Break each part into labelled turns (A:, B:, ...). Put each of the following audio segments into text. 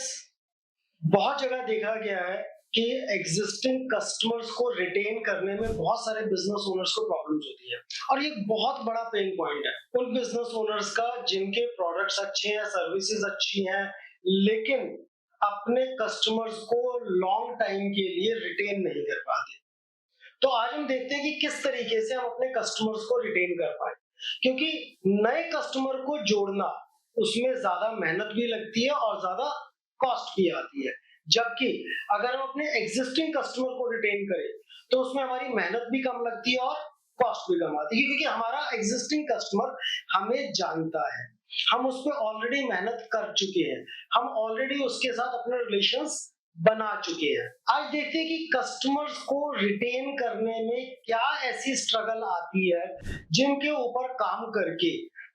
A: Friends, बहुत जगह देखा गया है कि एग्जिस्टिंग कस्टमर्स को रिटेन करने में बहुत सारे बिजनेस ओनर्स को प्रॉब्लम्स होती है और ये बहुत बड़ा पेन पॉइंट है उन बिजनेस ओनर्स का जिनके प्रोडक्ट्स अच्छे हैं, सर्विसेज अच्छी हैं, लेकिन अपने कस्टमर्स को लॉन्ग टाइम के लिए रिटेन नहीं कर पाते। तो आज हम देखते हैं कि किस तरीके से हम अपने कस्टमर्स को रिटेन कर पाए, क्योंकि नए कस्टमर को जोड़ना उसमें ज्यादा मेहनत भी लगती है और ज्यादा कॉस्ट भी आती है। जबकि अगर हम अपने एग्जिस्टिंग कस्टमर को रिटेन करें तो उसमें हमारी मेहनत भी कम लगती है और कॉस्ट भी कम आती है, क्योंकि हमारा एग्जिस्टिंग कस्टमर हमें जानता है, हम उस पर ऑलरेडी मेहनत कर चुके हैं, हम ऑलरेडी उसके साथ अपने रिलेशंस बना चुके हैं। आज देखते हैं कि कस्टमर्स को रिटेन करने में क्या ऐसी स्ट्रगल आती है जिनके ऊपर काम करके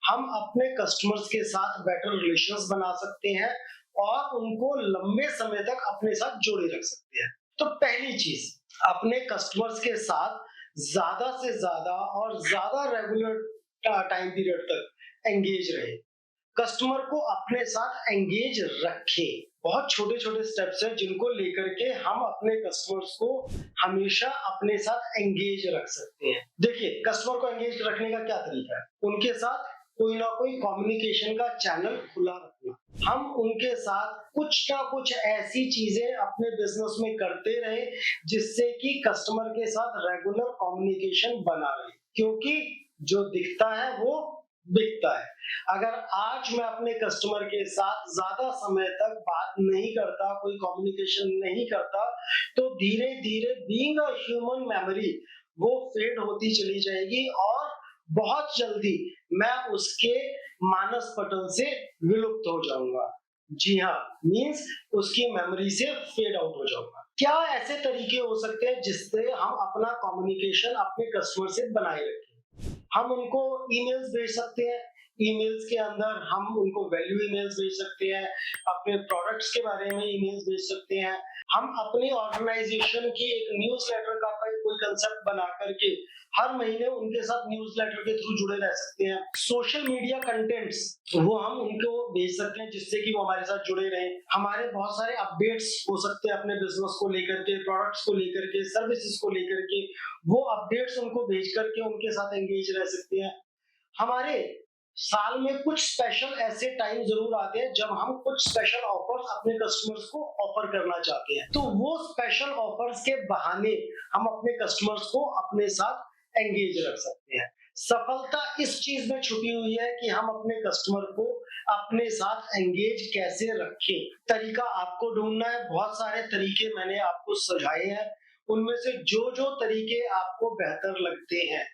A: हम अपने कस्टमर्स के साथ बेटर रिलेशंस बना सकते हैं और उनको लंबे समय तक अपने साथ जोड़े रख सकते हैं। तो पहली चीज, अपने कस्टमर्स के साथ ज्यादा से ज्यादा और ज्यादा रेगुलर टाइम पीरियड तक एंगेज रहे, कस्टमर को अपने साथ एंगेज रखें। बहुत छोटे छोटे स्टेप्स हैं जिनको लेकर के हम अपने कस्टमर्स को हमेशा अपने साथ एंगेज रख सकते हैं। देखिए, कस्टमर को एंगेज रखने का क्या तरीका है, उनके साथ कोई ना कोई कम्युनिकेशन का चैनल खुला रखना। हम उनके साथ कुछ ना कुछ ऐसी चीजें अपने बिजनेस में करते रहे जिससे कि कस्टमर के साथ रेगुलर कम्युनिकेशन बना रहे, क्योंकि जो दिखता है वो बिकता है। अगर आज मैं अपने कस्टमर के साथ ज्यादा समय तक बात नहीं करता, कोई कम्युनिकेशन नहीं करता, तो धीरे धीरे बीइंग अ ह्यूमन मेमोरी वो फेड होती चली जाएगी और बहुत जल्दी मैं उसके मानस पटल से विलुप्त हो जाऊंगा। जी हाँ, मीन्स उसकी मेमोरी से फेड आउट हो जाऊंगा। क्या ऐसे तरीके हो सकते हैं जिससे हम अपना कम्युनिकेशन अपने कस्टमर से बनाए रखें? हम उनको ईमेल्स भेज सकते हैं, ईमेल्स के अंदर हम उनको वैल्यू ईमेल्स भेज सकते हैं, अपने प्रोडक्ट्स के बारे में ईमेल्स भेज सकते हैं, हम अपनी ऑर्गेनाइजेशन की एक न्यूज़लेटर का कोई कंसेप्ट बना करके हर महीने उनके साथ न्यूज़लेटर के थ्रू जुड़े रह सकते हैं। सोशल मीडिया कंटेंट्स वो हम उनको भेज सकते हैं जिससे कि वो हमारे साथ जुड़े रहें। हमारे बहुत सारे अपडेट्स हो सकते हैं अपने बिजनेस को लेकर के, प्रोडक्ट्स को लेकर के, सर्विसेज को लेकर के, वो अपडेट्स उनको भेज करके उनके साथ एंगेज रह सकते हैं। हमारे साल में कुछ स्पेशल ऐसे टाइम जरूर आते हैं जब हम कुछ स्पेशल ऑफर्स अपने कस्टमर्स को ऑफर करना चाहते हैं, तो वो स्पेशल ऑफर्स के बहाने हम अपने कस्टमर्स को अपने साथ एंगेज रख सकते हैं। सफलता इस चीज में छुपी हुई है कि हम अपने कस्टमर को अपने साथ एंगेज कैसे रखें। तरीका आपको ढूंढना है, बहुत सारे तरीके मैंने आपको सुझाए हैं, उनमें से जो जो तरीके आपको बेहतर लगते हैं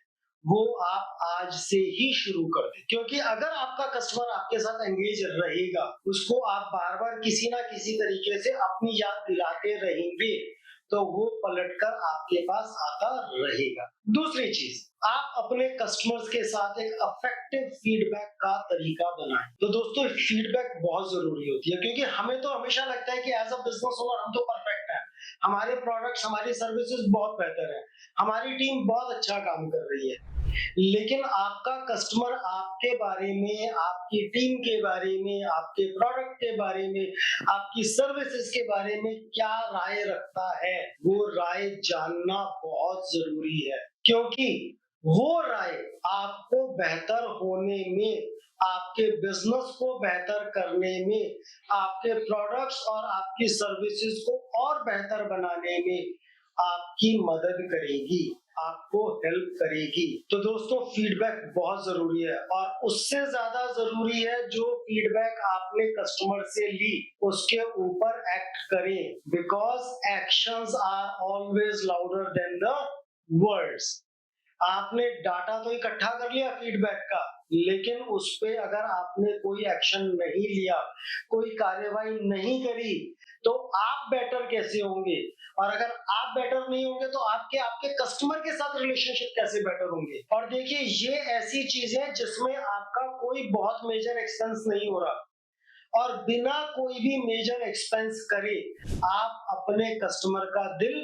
A: वो आप आज से ही शुरू कर दें, क्योंकि अगर आपका कस्टमर आपके साथ एंगेज रहेगा, उसको आप बार बार किसी ना किसी तरीके से अपनी याद दिलाते रहेंगे, तो वो पलटकर आपके पास आता रहेगा। दूसरी चीज, आप अपने कस्टमर्स के साथ एक अफेक्टिव फीडबैक का तरीका बनाएं। तो दोस्तों, फीडबैक बहुत जरूरी होती है, क्योंकि हमें तो हमेशा लगता है कि एज अ बिजनेस ओनर हम तो परफेक्ट हैं, हमारे प्रोडक्ट्स, हमारी सर्विसेज बहुत बेहतर है, हमारी टीम बहुत अच्छा काम कर रही है, लेकिन आपका कस्टमर आपके बारे में, आपकी टीम के बारे में, आपके प्रोडक्ट के बारे में, आपकी सर्विसेज के बारे में क्या राय रखता है, वो राय जानना बहुत जरूरी है, क्योंकि वो राय आपको बेहतर होने में, आपके बिजनेस को बेहतर करने में, आपके प्रोडक्ट्स और आपकी सर्विसेज को और बेहतर बनाने में आपकी मदद करेगी, आपको हेल्प करेगी। तो दोस्तों, फीडबैक बहुत जरूरी है और उससे ज्यादा जरूरी है जो फीडबैक आपने कस्टमर से ली उसके ऊपर एक्ट करें, because actions are always louder than the words. आपने डाटा तो इकट्ठा कर लिया फीडबैक का, लेकिन उस पे अगर आपने कोई एक्शन नहीं लिया, कोई कार्यवाही नहीं करी, तो आप बेटर कैसे होंगे? और अगर आप बेटर नहीं होंगे तो आपके आपके कस्टमर के साथ रिलेशनशिप कैसे बेटर होंगे? और देखिए, ये ऐसी चीज है जिसमें आपका कोई बहुत मेजर एक्सपेंस नहीं हो रहा और बिना कोई भी मेजर एक्सपेंस करे आप अपने कस्टमर का दिल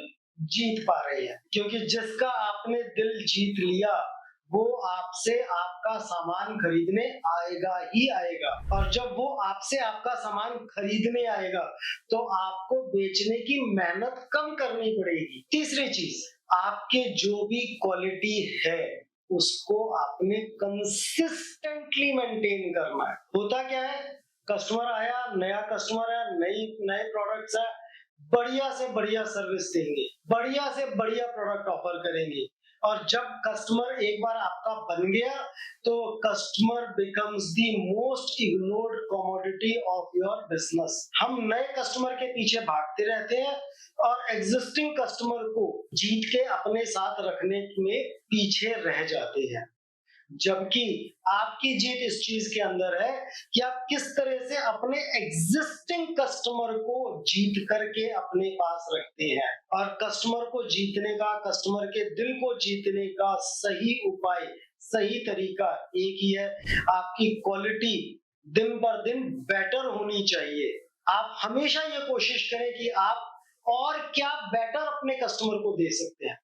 A: जीत पा रहे हैं, क्योंकि जिसका आपने दिल जीत लिया वो आपसे आपका सामान खरीदने आएगा ही आएगा। और जब वो आपसे आपका सामान खरीदने आएगा तो आपको बेचने की मेहनत कम करनी पड़ेगी। तीसरी चीज, आपके जो भी क्वालिटी है उसको आपने कंसिस्टेंटली मेंटेन करना है। होता क्या है, कस्टमर आया, नया कस्टमर है, नए प्रोडक्ट्स है, बढ़िया से बढ़िया सर्विस देंगे, बढ़िया से बढ़िया प्रोडक्ट ऑफर करेंगे, और जब कस्टमर एक बार आपका बन गया तो customer becomes the most ignored commodity of your business. हम नए कस्टमर के पीछे भागते रहते हैं और एग्जिस्टिंग कस्टमर को जीत के अपने साथ रखने में पीछे रह जाते हैं। जबकि आपकी जीत इस चीज के अंदर है कि आप किस तरह से अपने एग्जिस्टिंग कस्टमर को जीत करके अपने पास रखते हैं। और कस्टमर को जीतने का, कस्टमर के दिल को जीतने का सही उपाय, सही तरीका एक ही है, आपकी क्वालिटी दिन पर दिन बेटर होनी चाहिए। आप हमेशा ये कोशिश करें कि आप और क्या बेटर अपने कस्टमर को दे सकते हैं।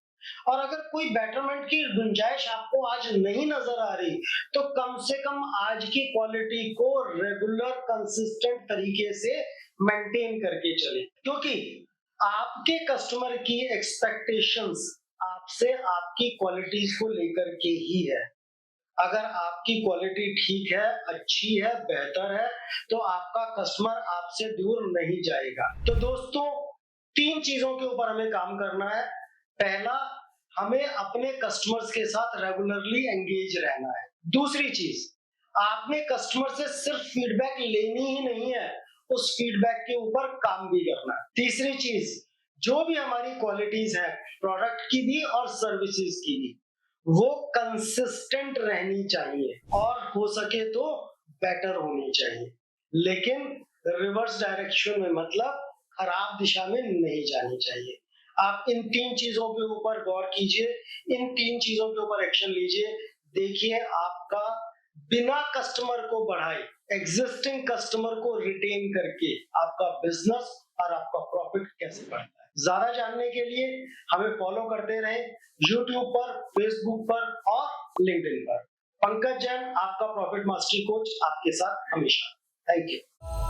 A: और अगर कोई बेटरमेंट की गुंजाइश आपको आज नहीं नजर आ रही तो कम से कम आज की क्वालिटी को रेगुलर कंसिस्टेंट तरीके से मेंटेन करके चले, क्योंकि आपके कस्टमर की एक्सपेक्टेशंस आपसे आपकी क्वालिटीज को लेकर के ही है। अगर आपकी क्वालिटी ठीक है, अच्छी है, बेहतर है, तो आपका कस्टमर आपसे दूर नहीं जाएगा। तो दोस्तों, तीन चीजों के ऊपर हमें काम करना है। पहला, हमें अपने कस्टमर्स के साथ रेगुलरली एंगेज रहना है। दूसरी चीज, आपने कस्टमर से सिर्फ फीडबैक लेनी ही नहीं है, उस फीडबैक के ऊपर काम भी करना है। तीसरी चीज, जो भी हमारी क्वालिटीज है, प्रोडक्ट की भी और सर्विसेज की भी, वो कंसिस्टेंट रहनी चाहिए और हो सके तो बेटर होनी चाहिए, लेकिन रिवर्स डायरेक्शन में, मतलब खराब दिशा में नहीं जानी चाहिए। आप इन तीन चीजों के ऊपर गौर कीजिए, इन तीन चीजों के ऊपर एक्शन लीजिए। देखिए आपका बिना कस्टमर को बढ़ाए, एग्जिस्टिंग कस्टमर को रिटेन करके आपका बिजनेस और आपका प्रॉफिट कैसे बढ़ता है। ज्यादा जानने के लिए हमें फॉलो करते रहे YouTube पर, Facebook पर और LinkedIn पर। पंकज जैन, आपका प्रॉफिट मास्टरी कोच, आपके साथ हमेशा। Thank you.